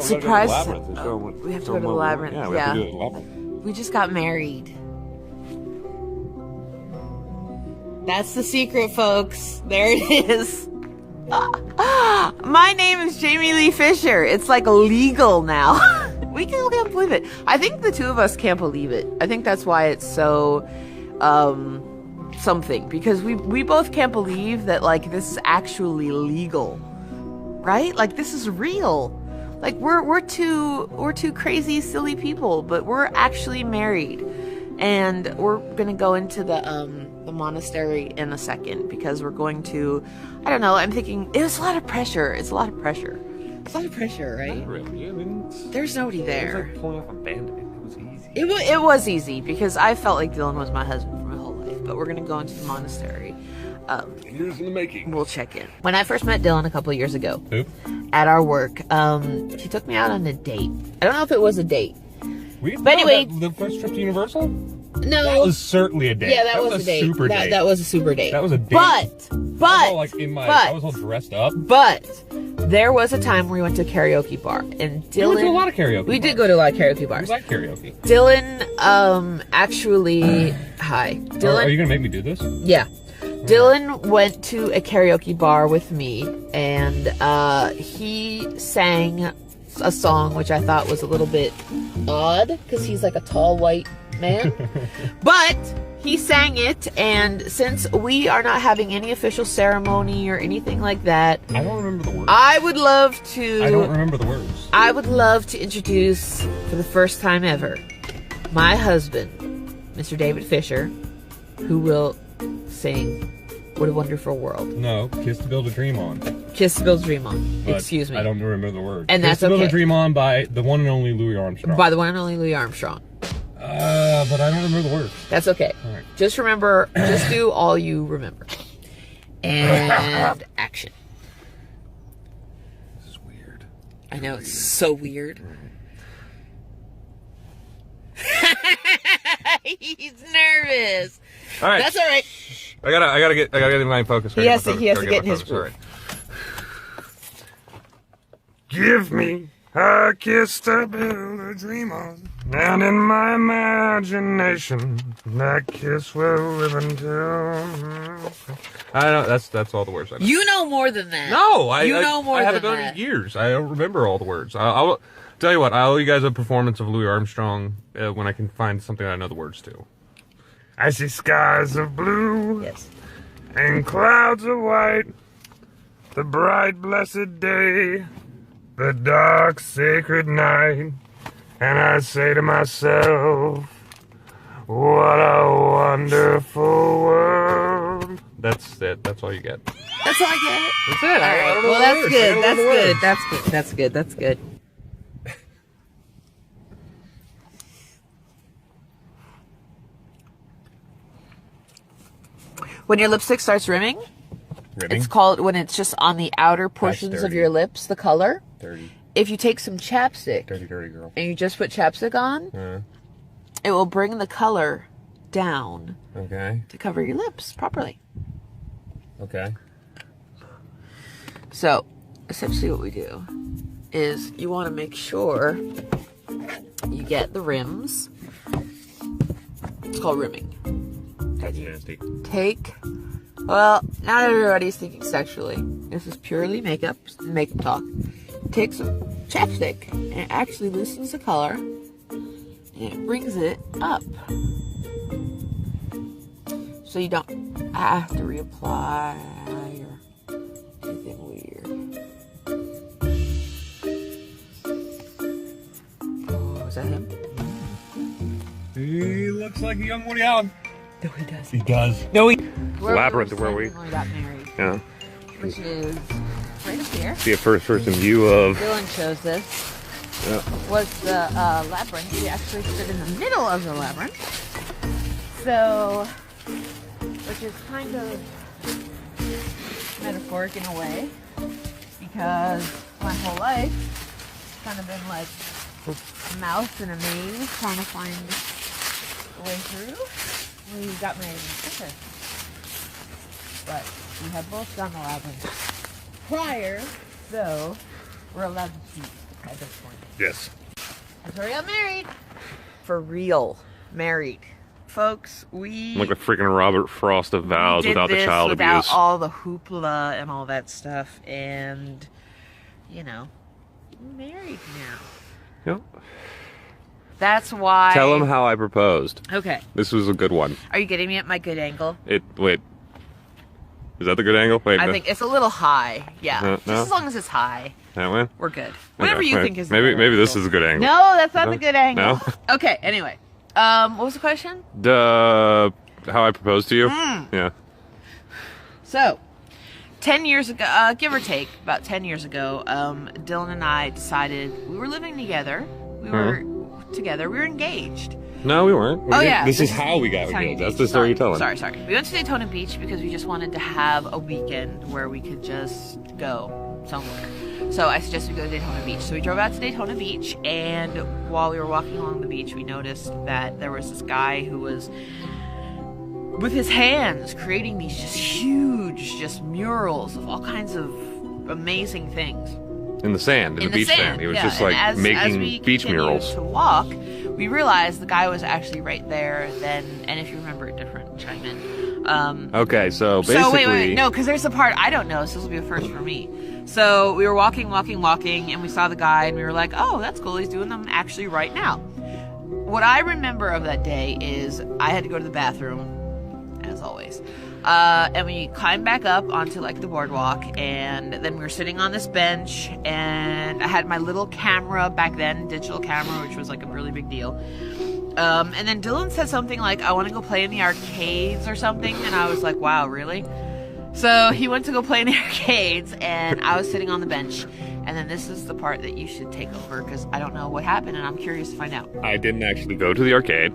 Surprise! We have to go to the labyrinth. Yeah, we have to do it in the labyrinth. We just got married. That's the secret, folks. There it is. My name is Jamie Lee Fisher. It's like legal now. We can't believe it. I think the two of us can't believe it. I think that's why it's so something, because we both can't believe that like this is actually legal, right? Like this is real. Like we're two crazy silly people, but we're actually married, and we're gonna go into the monastery in a second because we're going to, I don't know. I'm thinking it's a lot of pressure. It's a lot of pressure. It's a lot of pressure, right? Not really. I mean, There's nobody there. It was like pulling off a Band-Aid. It was easy. It was easy because I felt like Dylan was my husband for my whole life. But we're gonna go into the monastery. Years in the making. We'll check in. When I first met Dylan a couple of years ago, Who? at our work, he took me out on a date. I don't know if it was a date. But anyway, the first trip to Universal? No, That was certainly a date. yeah, that was a date. Super that, date. that was a super date. That was a date. But I was all dressed up. But there was a time where we went to a karaoke bar, and Dylan. We went to a lot of karaoke. We did bars. go to a lot of karaoke We bars. like karaoke. Dylan, actually, hi, Dylan. Are you gonna make me do this? Yeah. Dylan went to a karaoke bar with me, and he sang a song which I thought was a little bit odd because he's like a tall white man. But he sang it, and since we are not having any official ceremony or anything like that, I don't remember the words. I would love to. I don't remember the words. I would love to introduce, for the first time ever, my husband, Mr. David Fisher, who will sing "What a Wonderful World." No, "Kiss to Build a Dream On." "Kiss to Build a Dream On." But Excuse me. I don't remember the words. And "Kiss that's to Build okay. a Dream On" by the one and only Louis Armstrong. By the one and only Louis Armstrong. But I don't remember the words. That's okay. All right. Just remember, just do all you remember. And action. This is weird. I know, it's so weird. He's nervous. All right. That's all right. I gotta get in my focus. He has to get in his groove. Give me a kiss to build a dream on, and in my imagination, that kiss will live until. I know that's all the words I know. You know more than that. No, I haven't than done it that. in years. I don't remember all the words. I'll tell you what. I owe you guys a performance of Louis Armstrong when I can find something I know the words to. I see skies of blue. Yes. And clouds of white, the bright blessed day, the dark sacred night, and I say to myself, what a wonderful world. That's it. That's all you get. That's all I get. That's it. All right. I don't know Well, the that's words. I good. don't know That's the good. words. That's good. That's good. That's good. When your lipstick starts rimming, it's called, when it's just on the outer portions of dirty. your lips, the color. Dirty, If you take some chapstick dirty, dirty girl. and you just put chapstick on, it will bring the color down Okay. to cover your lips properly. Okay. So, essentially what we do is you want to make sure you get the rims. It's called rimming. That's nasty. Well, not everybody's thinking sexually. This is purely makeup talk. Take some chapstick, and it actually loosens the color, and it brings it up. So you don't have to reapply or anything weird. Oh, is that him? He looks like a young Woody Allen. No, he does. He does. No, he. Labyrinth, where we got married, Yeah. which is right up here. See a first person view of. Dylan chose this. Yeah. Was the labyrinth. We actually stood in the middle of the labyrinth. So, which is kind of metaphoric in a way, because my whole life it's kind of been like a mouse in a maze trying to find a way through. We got married in the center. But we have both done the labyrinth prior, so we're allowed to cheat. at this point. Yes. That's where we got married. For real. Married. Folks, we... I'm like the freaking Robert Frost of vows did without the this child without abuse. all the hoopla and all that stuff. And, you know, we're married now. Yep. That's why... Tell him how I proposed. Okay. This was a good one. Are you getting me at my good angle? Wait. Is that the good angle? Wait. I think it's a little high. Yeah. Just no? as long as it's high, That one? we're good. Whatever Okay, you wait. think is the Maybe good maybe this angle. is a good angle. No, that's not the No? good angle. No? Okay, anyway. What was the question? How I proposed to you? Yeah. So, 10 years ago, give or take, about 10 years ago, Dylan and I decided we were living together. We were together. We were engaged. No, we weren't. Oh, yeah. This is how we got Sorry, engaged. That's the story you're telling. Sorry. We went to Daytona Beach because we just wanted to have a weekend where we could just go somewhere. So I suggested we go to Daytona Beach. So we drove out to Daytona Beach, and while we were walking along the beach, we noticed that there was this guy who was, with his hands, creating these just huge, just murals of all kinds of amazing things. In the sand, in the beach sand. He was just like as making we beach continued murals. to walk, we realized the guy was actually right there then, and if you remember it different, chime in. Okay, so basically... So wait, no, because there's the part I don't know, so this will be a first for me. So we were walking, and we saw the guy, and we were like, oh, that's cool, he's doing them actually right now. What I remember of that day is I had to go to the bathroom, as always. And we climbed back up onto like the boardwalk, and then we were sitting on this bench, and I had my little camera back then, digital camera, which was like a really big deal. And then Dylan said something like, I want to go play in the arcades or something, and I was like, wow, really? So he went to go play in the arcades, and I was sitting on the bench, and then this is the part that you should take over, because I don't know what happened, and I'm curious to find out. I didn't actually go to the arcade.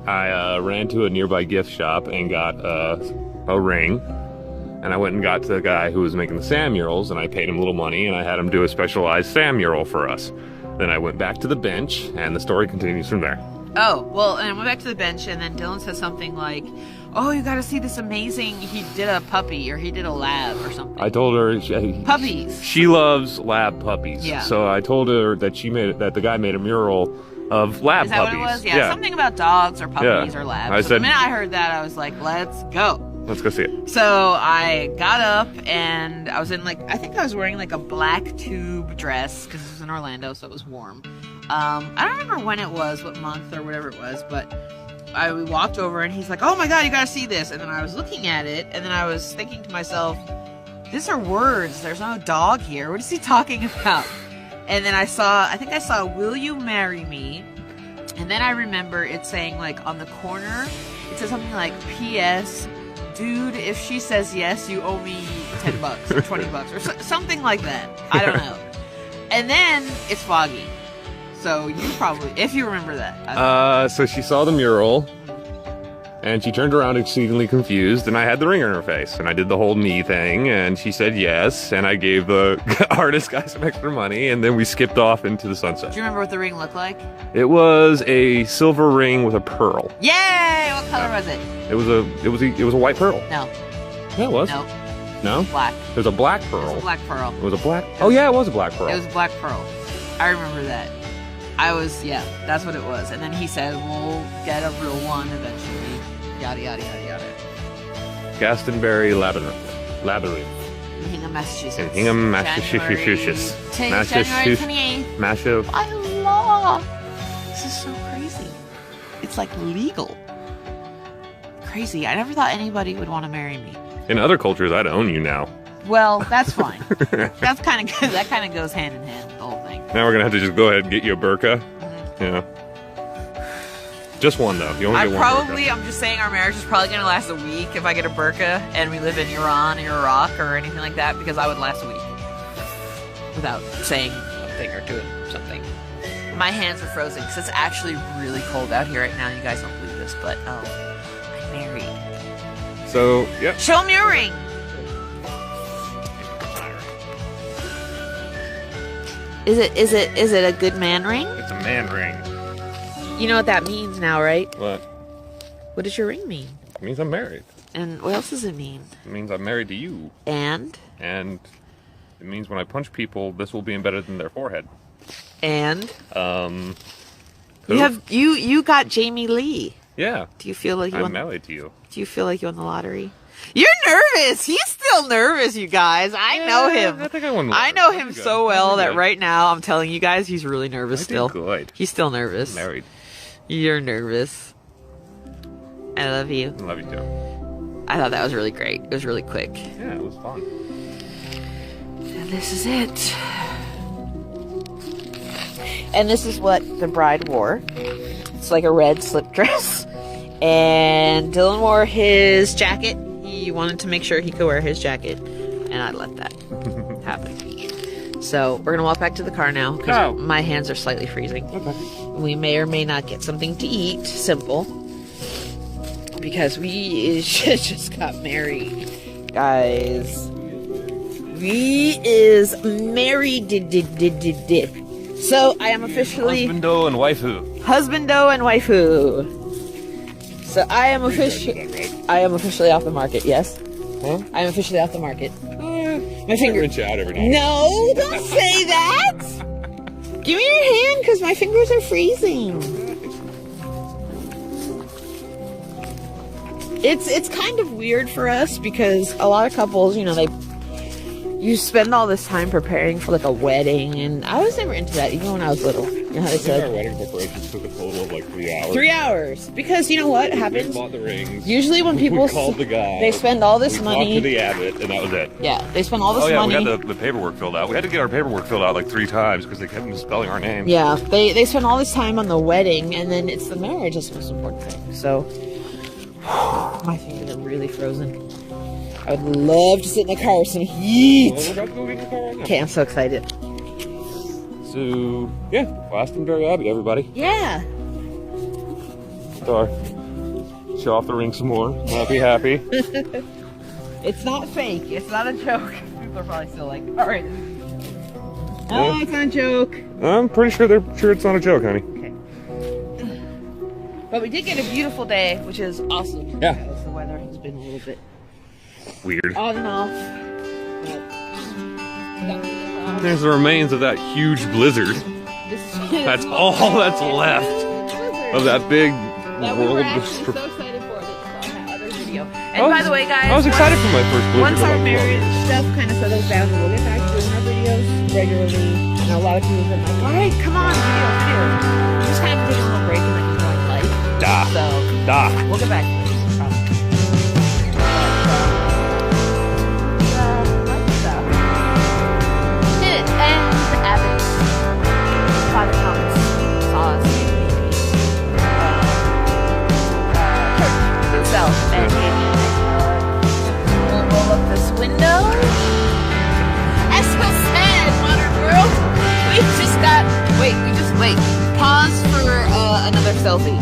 I ran to a nearby gift shop and got a ring, and I went and got to the guy who was making the sand murals, and I paid him a little money, and I had him do a specialized sand mural for us. Then I went back to the bench, and the story continues from there. Oh, well, and I went back to the bench, and then Dylan said something like, oh, you gotta see this amazing, he did a puppy, or he did a lab, or something. I told her... Puppies. She loves lab puppies. Yeah. So I told her that the guy made a mural of lab Is that puppies. what it was? Yeah, something about dogs or puppies Yeah. or labs. I So said- the minute I heard that, I was like, let's go. Let's go see it. So I got up, and I was in I think I was wearing like a black tube dress, because it was in Orlando, so it was warm. I don't remember when it was, what month or whatever it was, but we walked over, and he's like, oh my god, you gotta see this. And then I was looking at it, and then I was thinking to myself, these are words, there's no dog here, what is he talking about? And then I think I saw, will you marry me? And then I remember it saying, like, on the corner, it said something like, P.S., dude, if she says yes, you owe me $10 or $20 or something like that. I don't know. And then it's foggy. So you probably, if you remember that. So she saw the mural, and she turned around exceedingly confused, and I had the ring in her face, and I did the whole knee thing, and she said yes, and I gave the artist guy some extra money, and then we skipped off into the sunset. Do you remember what the ring looked like? It was a silver ring with a pearl. Yay! What color was it? It was a white pearl. No. Yeah, it was. No. No? Black. It was a black It pearl. was a black pearl. It was a black... Oh, yeah, it was a black pearl. It was a black pearl. I remember that. That's what it was. And then he said, we'll get a real one eventually. Yada, yada, yada, yada. Gastonbury Labyrinth. In Hingham, Massachusetts. In Hingham, Massachusetts. January 28th. Massive. By law. This is so crazy. It's like legal. Crazy. I never thought anybody would want to marry me. In other cultures, I'd own you now. Well, that's fine. That's kind of good. That kind of goes hand in hand with the whole thing. Now we're gonna have to just go ahead and get you a burqa. Yeah. Just one though. You only get one burqa. I'm just saying our marriage is probably gonna last a week if I get a burqa and we live in Iran or Iraq or anything like that, because I would last a week without saying a thing or doing something. My hands are frozen because it's actually really cold out here right now. You guys don't believe this, but I'm married. So, yep. Show me your ring. Is it a good man ring? It's a man ring. You know what that means now, right? What? What does your ring mean? It means I'm married. And what else does it mean? It means I'm married to you. And? And It means when I punch people, this will be embedded in their forehead. And Who? you got Jamie Lee. Yeah. Do you feel like you I'm won? married to you. Do you feel like you won the lottery? You're nervous. He's still nervous, you guys. I know him. I think I won the I lottery. know I him did good. so I well did that good. right now I'm telling you guys he's really nervous I did still. good. He's still nervous. Married. You're nervous. I love you. I love you too. I thought that was really great. It was really quick. Yeah, it was fun. And this is it. And this is what the bride wore. It's like a red slip dress. And Dylan wore his jacket. He wanted to make sure he could wear his jacket. And I let that happen. So we're going to walk back to the car now. Because Go. my hands are slightly freezing. Okay. We may or may not get something to eat. Simple. Because we just got married. Guys. We is married. So I am officially Husbando and waifu. husbando and waifu. So I am officially off the market. Yes, Huh? I am officially off the market. My I finger. rinse you out every day. No, don't say that. Give me your hand, because my fingers are freezing. It's kind of weird for us because a lot of couples, you know, you spend all this time preparing for like a wedding, and I was never into that even when I was little. You know how they I think our said wedding preparations took a total of like 3 hours. 3 hours, because you know what We happens bought the rings. usually when people we called the guy. they spend all this we talked money. to the abbot, and that was it. Yeah, they spend all this Oh yeah, money. we got the paperwork filled out. We had to get our paperwork filled out like 3 times because they kept misspelling our name. Yeah, they spend all this time on the wedding, and then it's the marriage that's the most important thing. So, my fingers are really frozen. I would love to sit in the car with some heat. Well, we're about to go get in the car right now. Okay, I'm so excited. So yeah, Glastonbury Abbey, everybody. Yeah. Star. Show off the ring some more. Happy. It's not fake. It's not a joke. People are probably still like, all right. Oh, it's not a joke. I'm pretty sure they're sure it's not a joke, honey. Okay. But we did get a beautiful day, which is awesome. Yeah. Because the weather has been a little bit Weird. on and off. There's the remains of that huge blizzard. That's all that's left of that big That we were world. actually so excited for that on that other video. And by the way, guys, I was excited for my first blizzard. once our but I marriage loved stuff kind of settles down, we'll get back to doing our videos regularly. And a lot of people have been like, all right, come on, videos. We just kind of take a little break and then enjoy life. it. Da. So Da. we'll get back to it. I promise. Did it. And Abbott, Father Thomas, saw us in the church itself. And gave me a nice we'll roll up this window. As was said, modern world, we just got, wait, pause for another selfie.